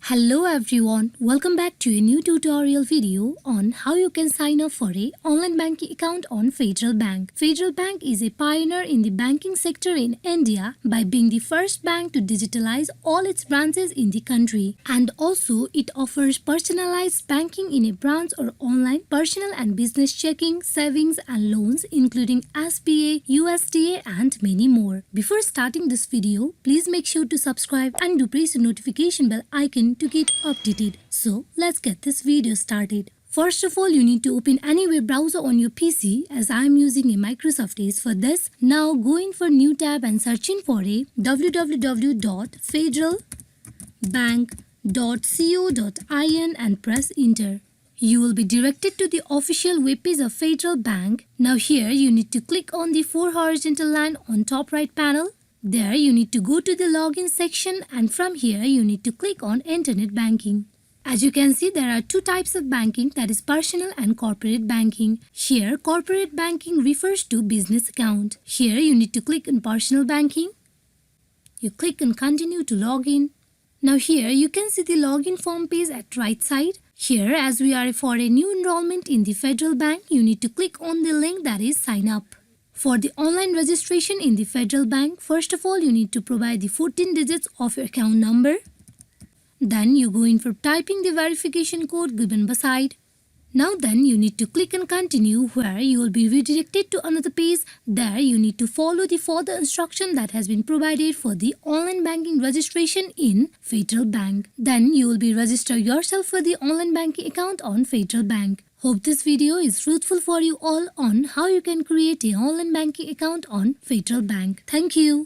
Hello everyone, welcome back to a new tutorial video on how you can sign up for a online banking account on Federal Bank. Federal Bank is a pioneer in the banking sector in India by being the first bank to digitalize all its branches in the country. And also it offers personalized banking in a branch or online personal and business checking, savings and loans including SBA, USDA and many more. Before starting this video, please make sure to subscribe and do press the notification bell icon to get updated. So let's get this video started. First of all, you need to open any web browser on your PC as I am using a Microsoft Edge for this. Now go in for new tab and searching for a www.federalbank.co.in and press enter. You will be directed to the official web page of Federal Bank. Now here you need to click on the 4 horizontal line on top right panel. There you need to go to the login section and from here you need to click on internet banking. As you can see, there are two types of banking, that is personal and corporate banking. Here corporate banking refers to business account. Here you need to click on personal banking. You click on continue to log in. Now here you can see the login form page at right side. Here as we are for a new enrollment in the Federal Bank, you need to click on the link that is sign up. For the online registration in the Federal Bank, first of all, you need to provide the 14 digits of your account number. Then you go in for typing the verification code given beside. Now then you need to click on continue where you will be redirected to another page. There you need to follow the further instruction that has been provided for the online banking registration in Federal Bank. Then you will be register yourself for the online banking account on Federal Bank. Hope this video is fruitful for you all on how you can create an online banking account on Federal Bank. Thank you.